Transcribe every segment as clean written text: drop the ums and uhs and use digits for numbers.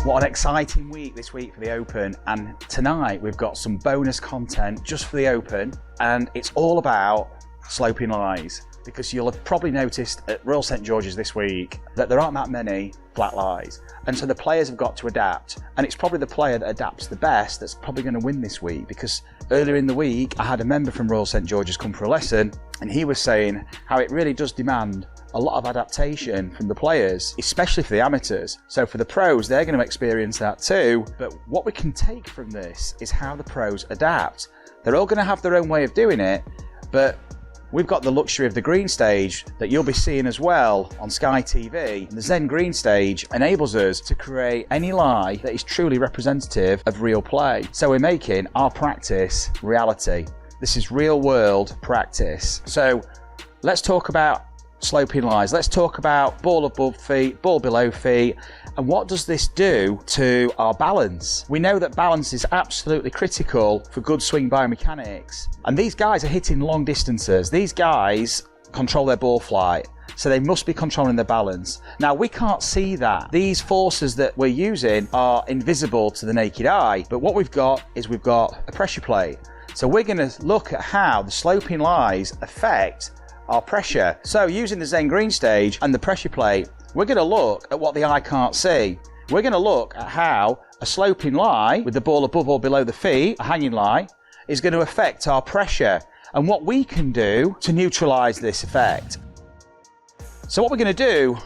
What an exciting week this week for the Open, and tonight we've got some bonus content just for the Open, and it's all about sloping lies, because you'll have probably noticed at Royal St George's this week that there aren't that many flat lies, and so the players have got to adapt, and it's probably the player that adapts the best that's probably going to win this week. Because earlier in the week I had a member from Royal St George's come for a lesson, and he was saying how it really does demand a lot of adaptation from the players, especially for the amateurs. So for the pros, they're going to experience that too, but what we can take from this is how the pros adapt. They're all going to have their own way of doing it, but we've got the luxury of the Green Stage that you'll be seeing as well on Sky TV. The Zen Green Stage enables us to create any lie that is truly representative of real play. So we're making our practice reality. This is real world practice. So let's talk about sloping lies. Let's talk about ball above feet, ball below feet, and what does this do to our balance? We know that balance is absolutely critical for good swing biomechanics, and these guys are hitting long distances. These guys control their ball flight, so they must be controlling their balance. Now, we can't see that. These forces that we're using are invisible to the naked eye, but what we've got is we've got a pressure plate. So we're going to look at how the sloping lies affect our pressure. So using the Zen Green Stage and the pressure plate, we're going to look at what the eye can't see. We're going to look at how a sloping lie with the ball above or below the feet, a hanging lie, is going to affect our pressure and what we can do to neutralize this effect. So what we're going to do,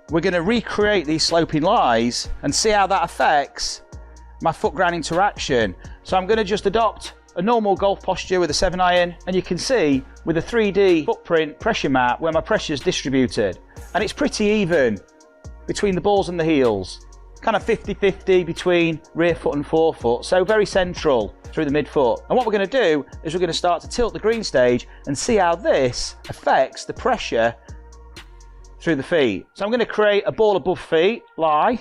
we're going to recreate these sloping lies and see how that affects my foot ground interaction. So I'm going to just adopt a normal golf posture with a 7-iron, and you can see with a 3D footprint pressure map where my pressure is distributed, and it's pretty even between the balls and the heels, kind of 50-50 between rear foot and forefoot, so very central through the midfoot. And what we're going to do is we're going to start to tilt the Green Stage and see how this affects the pressure through the feet. So I'm going to create a ball above feet lie,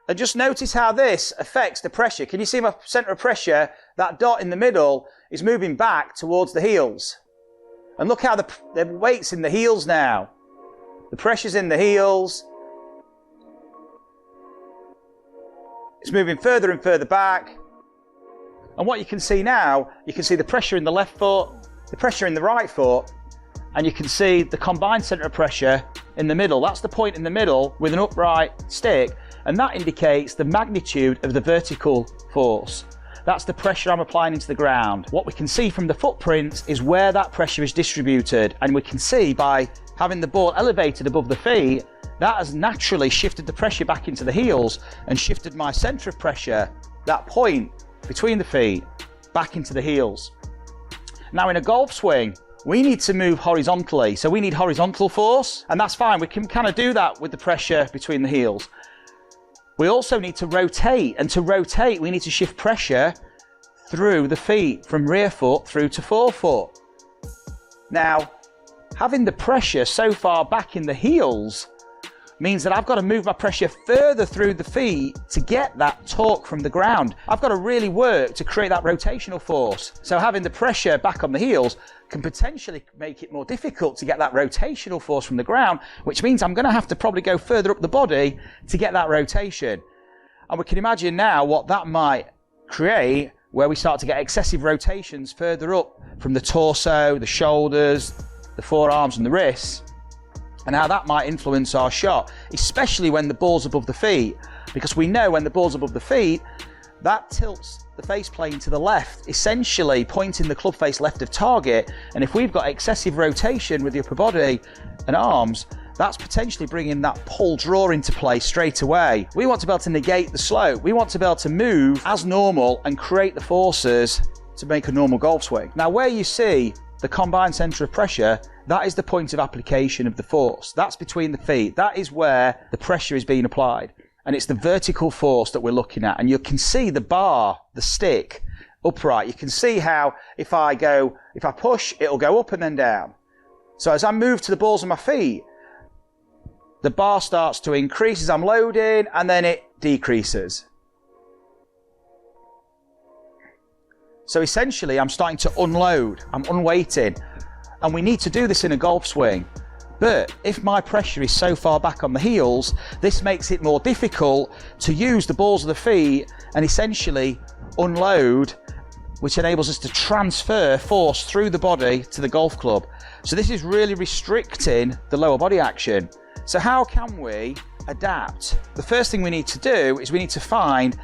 and just notice how this affects the pressure. Can you see my centre of pressure? That dot in the middle is moving back towards the heels. And look how the weight's in the heels now. The pressure's in the heels. It's moving further and further back. And what you can see now, you can see the pressure in the left foot, the pressure in the right foot, and you can see the combined centre of pressure in the middle. That's the point in the middle with an upright stick, and that indicates the magnitude of the vertical force. That's the pressure I'm applying into the ground. What we can see from the footprints is where that pressure is distributed, and we can see by having the ball elevated above the feet, that has naturally shifted the pressure back into the heels and shifted my centre of pressure, that point between the feet, back into the heels. Now in a golf swing, we need to move horizontally, so we need horizontal force, and that's fine. We can kind of do that with the pressure between the heels. We also need to rotate, and to rotate we need to shift pressure through the feet from rear foot through to forefoot. Now, having the pressure so far back in the heels means that I've got to move my pressure further through the feet to get that torque from the ground. I've got to really work to create that rotational force. So having the pressure back on the heels can potentially make it more difficult to get that rotational force from the ground, which means I'm going to have to probably go further up the body to get that rotation. And we can imagine now what that might create, where we start to get excessive rotations further up from the torso, the shoulders, the forearms and the wrists, and how that might influence our shot, especially when the ball's above the feet, because we know when the ball's above the feet, that tilts the face plane to the left, essentially pointing the club face left of target. And if we've got excessive rotation with the upper body and arms, that's potentially bringing that pull draw into play straight away. We want to be able to negate the slope. We want to be able to move as normal and create the forces to make a normal golf swing. Now, where you see the combined centre of pressure, that is the point of application of the force. That's between the feet. That is where the pressure is being applied. And it's the vertical force that we're looking at. And you can see the bar, the stick, upright. You can see how if I push, it'll go up and then down. So as I move to the balls of my feet, the bar starts to increase as I'm loading, and then it decreases. So essentially, I'm starting to unload. I'm unweighting. And we need to do this in a golf swing. But if my pressure is so far back on the heels, this makes it more difficult to use the balls of the feet and essentially unload, which enables us to transfer force through the body to the golf club. So this is really restricting the lower body action. So how can we adapt? The first thing we need to do is we need to find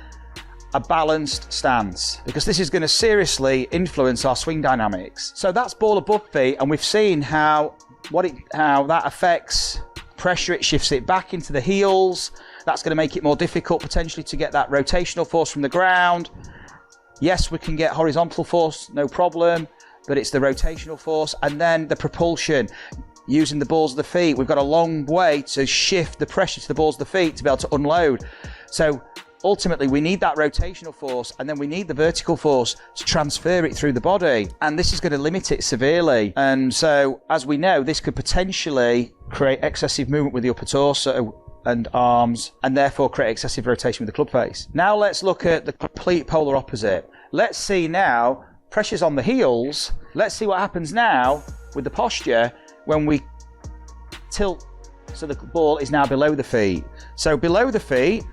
a balanced stance, because this is going to seriously influence our swing dynamics. So that's ball above feet, and we've seen how that affects pressure. It shifts it back into the heels. That's going to make it more difficult potentially to get that rotational force from the ground. Yes, we can get horizontal force, no problem, but it's the rotational force, and then the propulsion using the balls of the feet. We've got a long way to shift the pressure to the balls of the feet to be able to unload. So ultimately, we need that rotational force, and then we need the vertical force to transfer it through the body. And this is going to limit it severely. And so, as we know, this could potentially create excessive movement with the upper torso and arms, and therefore create excessive rotation with the club face. Now let's look at the complete polar opposite. Let's see now, pressure's on the heels. Let's see what happens now with the posture when we tilt so the ball is now below the feet. So below the feet,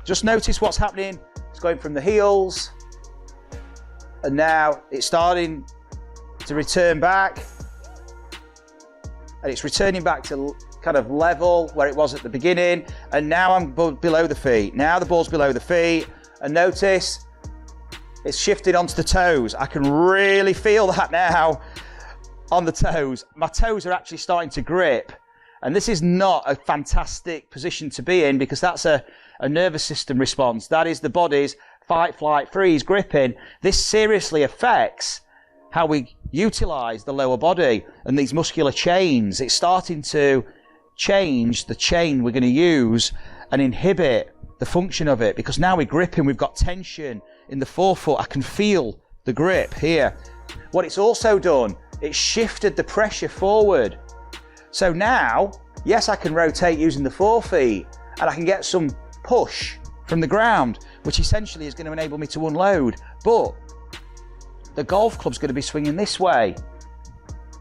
just notice what's happening. It's going from the heels, and now it's starting to return back, and it's returning back to kind of level where it was at the beginning, and now I'm below the feet. Now the ball's below the feet, and notice it's shifted onto the toes. I can really feel that now on the toes. My toes are actually starting to grip, and this is not a fantastic position to be in, because that's a nervous system response. That is the body's fight, flight, freeze, gripping. This seriously affects how we utilize the lower body and these muscular chains. It's starting to change the chain we're going to use and inhibit the function of it, because now we're gripping, we've got tension in the forefoot. I can feel the grip here. What it's also done, it's shifted the pressure forward. So now, yes, I can rotate using the forefeet, and I can get some push from the ground, which essentially is going to enable me to unload. But the golf club's going to be swinging this way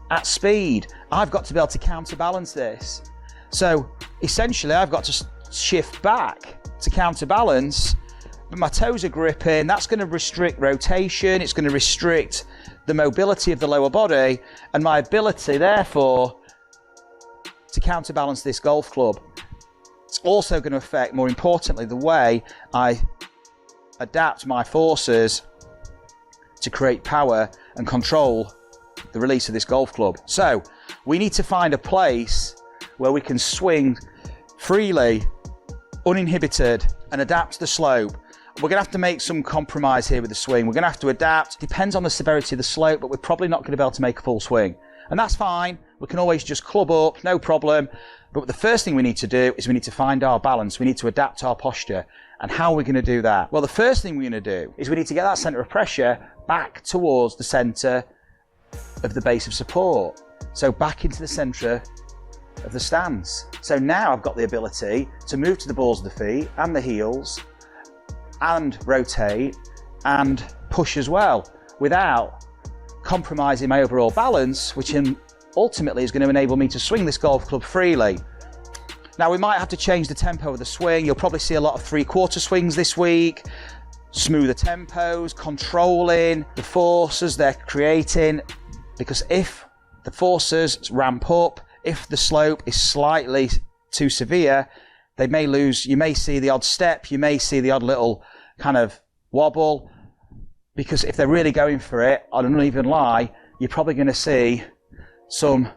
at speed. I've got to be able to counterbalance this. So essentially, I've got to shift back to counterbalance, but my toes are gripping. That's going to restrict rotation. It's going to restrict the mobility of the lower body and my ability, therefore, to counterbalance this golf club. It's also going to affect, more importantly, the way I adapt my forces to create power and control the release of this golf club. So we need to find a place where we can swing freely, uninhibited, and adapt the slope. We're going to have to make some compromise here with the swing. We're going to have to adapt. Depends on the severity of the slope, but we're probably not going to be able to make a full swing. And that's fine. We can always just club up, no problem. But the first thing we need to do is we need to find our balance. We need to adapt our posture. And how are we going to do that? Well, the first thing we're going to do is we need to get that center of pressure back towards the center of the base of support. So back into the center of the stance. So now I've got the ability to move to the balls of the feet and the heels and rotate and push as well without compromising my overall balance, which ultimately is going to enable me to swing this golf club freely. Now we might have to change the tempo of the swing. You'll probably see a lot of 3/4 swings this week, smoother tempos, controlling the forces they're creating, because if the forces ramp up, if the slope is slightly too severe, they may lose. You may see the odd step, you may see the odd little kind of wobble, because if they're really going for it on an uneven lie, you're probably going to see some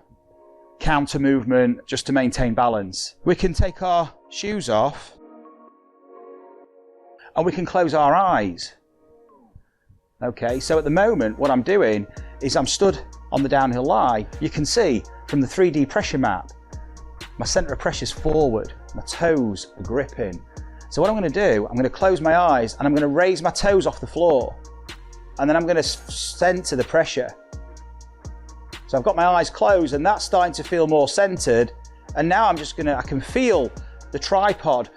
counter movement just to maintain balance. We can take our shoes off and we can close our eyes. Okay, so at the moment what I'm doing is I'm stood on the downhill lie. You can see from the 3D pressure map, my center of pressure is forward, my toes are gripping. So what I'm going to do, I'm going to close my eyes and I'm going to raise my toes off the floor, and then I'm going to center the pressure. So I've got my eyes closed and that's starting to feel more centered, and now I can feel the tripod.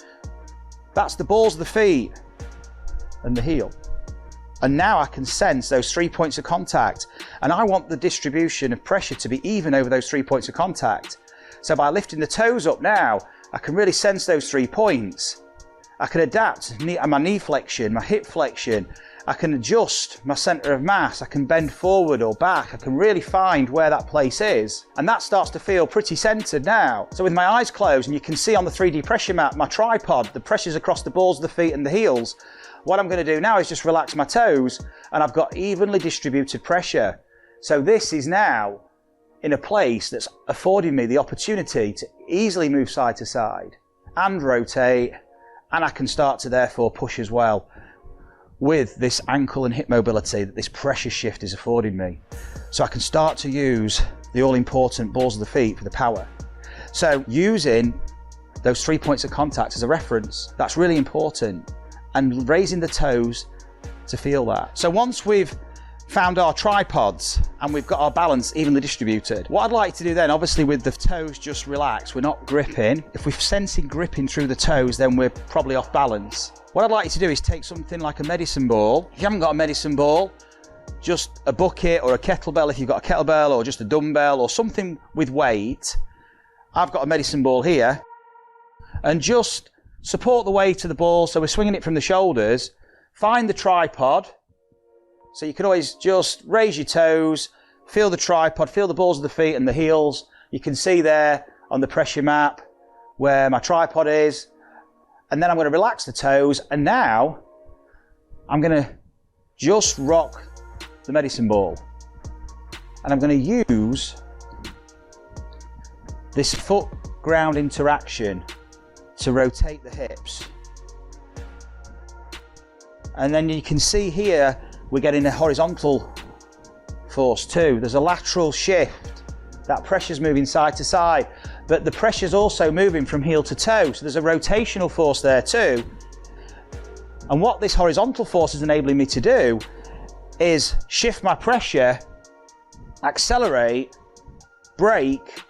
That's the balls of the feet and the heel. And now I can sense those 3 points of contact, and I want the distribution of pressure to be even over those 3 points of contact. So by lifting the toes up now, I can really sense those 3 points. I can adapt my knee flexion, my hip flexion. I can adjust my centre of mass. I can bend forward or back. I can really find where that place is. And that starts to feel pretty centred now. So with my eyes closed, and you can see on the 3D pressure map, my tripod, the pressures across the balls of the feet and the heels. What I'm going to do now is just relax my toes, and I've got evenly distributed pressure. So this is now in a place that's affording me the opportunity to easily move side to side and rotate, and I can start to therefore push as well with this ankle and hip mobility that this pressure shift is affording me. So I can start to use the all-important balls of the feet for the power. So using those 3 points of contact as a reference, that's really important, and raising the toes to feel that. So once we've found our tripods and we've got our balance evenly distributed, what I'd like to do then, obviously with the toes just relaxed, we're not gripping. If we're sensing gripping through the toes, then we're probably off balance. What I'd like you to do is take something like a medicine ball. If you haven't got a medicine ball, just a bucket or a kettlebell, if you've got a kettlebell, or just a dumbbell or something with weight. I've got a medicine ball here, and just support the weight of the ball, so we're swinging it from the shoulders. Find the tripod, so you can always just raise your toes, feel the tripod, feel the balls of the feet and the heels. You can see there on the pressure map where my tripod is, and then I'm going to relax the toes, and now I'm going to just rock the medicine ball, and I'm going to use this foot ground interaction to rotate the hips. And then you can see here we're getting a horizontal force too. There's a lateral shift. That pressure's moving side to side, but the pressure's also moving from heel to toe, so there's a rotational force there too. And what this horizontal force is enabling me to do is shift my pressure, accelerate, brake,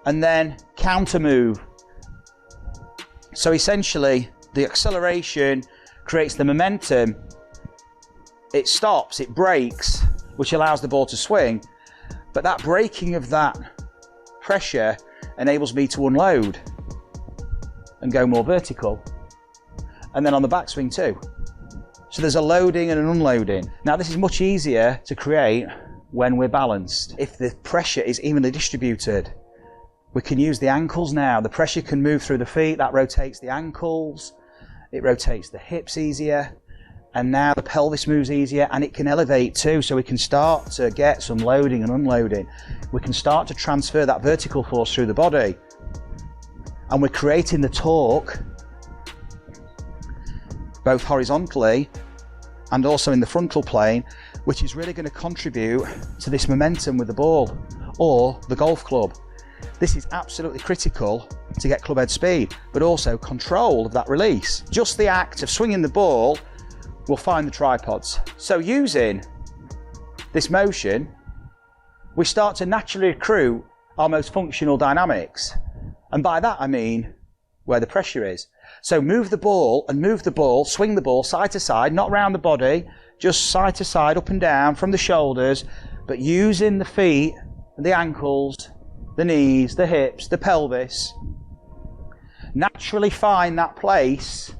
and then counter move. So essentially, the acceleration creates the momentum, it stops, it brakes, which allows the ball to swing, but that braking of that pressure enables me to unload and go more vertical, and then on the backswing too. So there's a loading and an unloading. Now this is much easier to create when we're balanced. If the pressure is evenly distributed, we can use the ankles now. The pressure can move through the feet, that rotates the ankles, it rotates the hips easier, and now the pelvis moves easier, and it can elevate too, so we can start to get some loading and unloading. We can start to transfer that vertical force through the body, and we're creating the torque both horizontally and also in the frontal plane, which is really going to contribute to this momentum with the ball or the golf club. This is absolutely critical to get club head speed, but also control of that release. Just the act of swinging the ball will find the tripods. So using this motion, we start to naturally accrue our most functional dynamics. And by that I mean where the pressure is. So move the ball and move the ball, swing the ball side to side, not round the body, just side to side, up and down from the shoulders, but using the feet, the ankles, the knees, the hips, the pelvis. Naturally find that place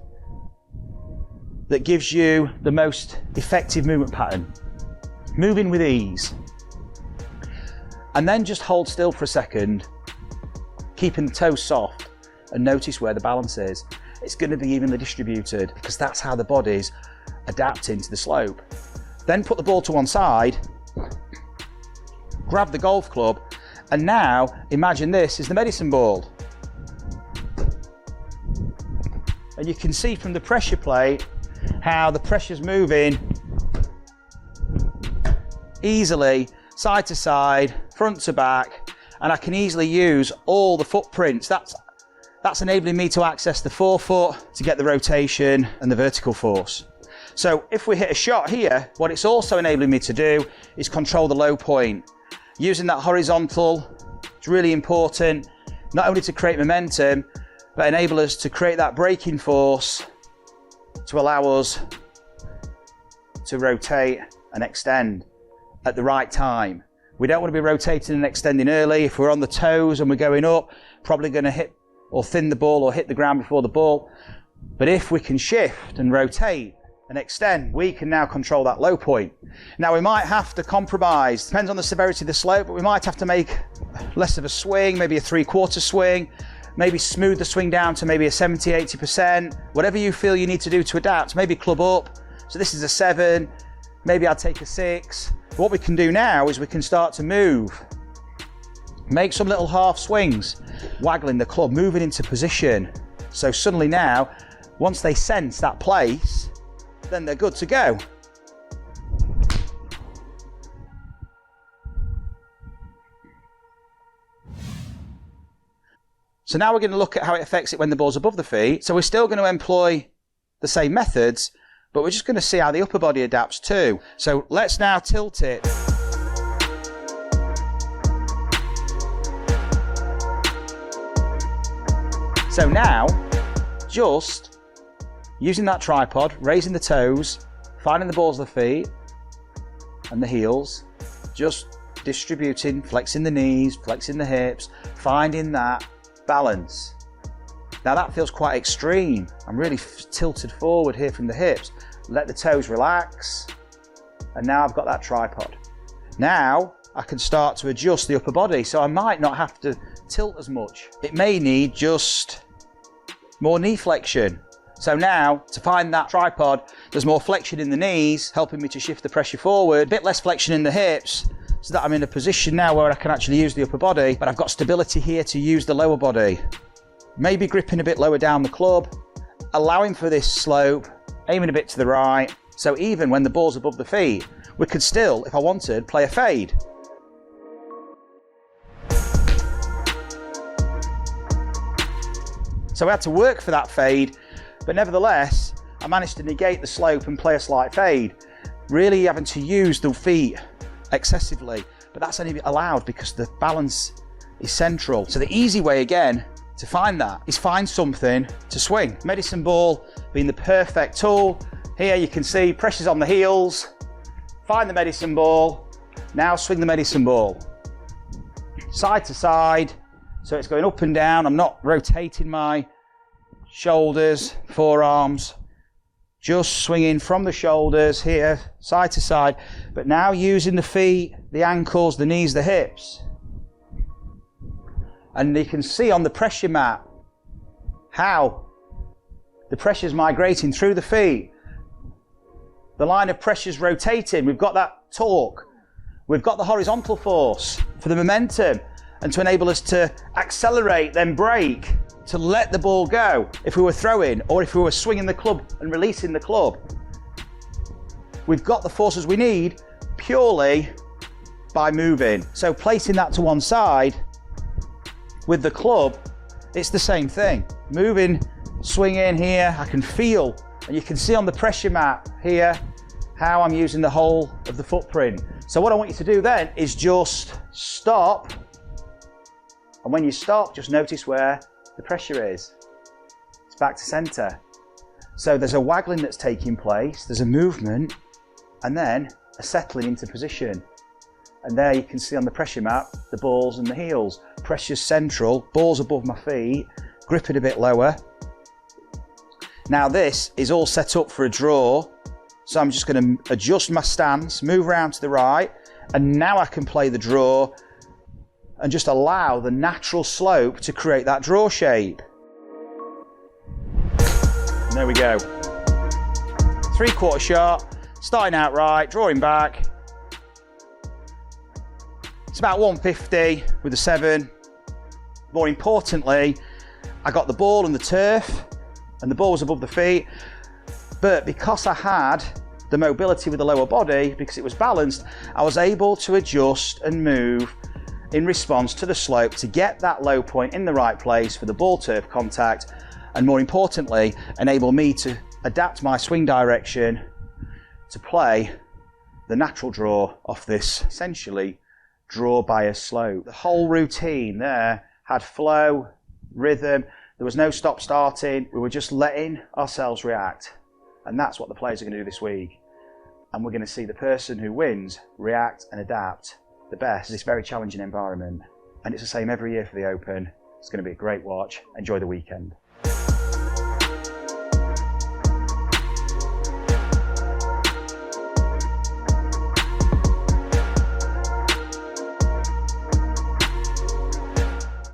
that gives you the most effective movement pattern. Moving with ease. And then just hold still for a second, keeping the toes soft, and notice where the balance is. It's going to be evenly distributed because that's how the body's adapting to the slope. Then put the ball to one side, grab the golf club, and now imagine this is the medicine ball. And you can see from the pressure plate how the pressure's moving easily, side to side, front to back, and I can easily use all the footprints. That's enabling me to access the forefoot to get the rotation and the vertical force. So if we hit a shot here, what it's also enabling me to do is control the low point. Using that horizontal, it's really important, not only to create momentum, but enable us to create that braking force to allow us to rotate and extend at the right time, We don't want to be rotating and extending early. If we're on the toes and we're going up, probably going to hit or thin the ball or hit the ground before the ball. But if we can shift and rotate and extend, we can now control that low point. Now we might have to compromise, depends on the severity of the slope, but we might have to make less of a swing, maybe a 3/4 swing, maybe smooth the swing down to maybe a 70, 80%, whatever you feel you need to do to adapt, maybe club up. So this is a 7, maybe I'd take a 6. What we can do now is we can start to move. Make some little half swings, waggling the club, moving into position. So suddenly now, once they sense that place, then they're good to go. So now we're going to look at how it affects it when the ball's above the feet. So we're still going to employ the same methods, but we're just going to see how the upper body adapts too. So let's now tilt it. So now, just using that tripod, raising the toes, finding the balls of the feet and the heels, just distributing, flexing the knees, flexing the hips, finding that balance. Now that feels quite extreme. I'm really tilted forward here from the hips. Let the toes relax, and now I've got that tripod. Now I can start to adjust the upper body, so I might not have to tilt as much. It may need just more knee flexion. So now, to find that tripod, there's more flexion in the knees, helping me to shift the pressure forward, a bit less flexion in the hips, so that I'm in a position now where I can actually use the upper body, but I've got stability here to use the lower body. Maybe gripping a bit lower down the club, allowing for this slope, aiming a bit to the right, so even when the ball's above the feet, we could still, if I wanted, play a fade. So I had to work for that fade, but nevertheless, I managed to negate the slope and play a slight fade, really having to use the feet excessively, but that's only allowed because the balance is central. So the easy way again to find that is find something to swing. Medicine ball being the perfect tool. Here you can see pressure's on the heels, find the medicine ball, now swing the medicine ball. Side to side, so it's going up and down. I'm not rotating my shoulders, forearms, just swinging from the shoulders here, side to side, but now using the feet, the ankles, the knees, the hips. And you can see on the pressure map how the pressure's migrating through the feet. The line of pressure's rotating. We've got that torque. We've got the horizontal force for the momentum and to enable us to accelerate, then brake, to let the ball go if we were throwing or if we were swinging the club and releasing the club. We've got the forces we need purely by moving. So placing that to one side, with the club, it's the same thing. Moving, swinging here, I can feel, and you can see on the pressure map here, how I'm using the whole of the footprint. So what I want you to do then is just stop, and when you stop, just notice where the pressure is. It's back to center. So there's a waggling that's taking place, there's a movement, and then a settling into position. And there you can see on the pressure map, the balls and the heels. Pressure's central, balls above my feet, grip it a bit lower. Now this is all set up for a draw. So I'm just going to adjust my stance, move around to the right, and now I can play the draw and just allow the natural slope to create that draw shape. And there we go. 3/4 shot, starting out right, drawing back. It's about 150 with a 7. More importantly, I got the ball and the turf, and the ball was above the feet. But because I had the mobility with the lower body, because it was balanced, I was able to adjust and move in response to the slope to get that low point in the right place for the ball turf contact, and more importantly, enable me to adapt my swing direction to play the natural draw off this essentially draw bias slope. The whole routine there had flow, rhythm, there was no stop starting, we were just letting ourselves react. And that's what the players are going to do this week. And we're going to see the person who wins react and adapt the best in this very challenging environment. And it's the same every year for the Open. It's going to be a great watch. Enjoy the weekend.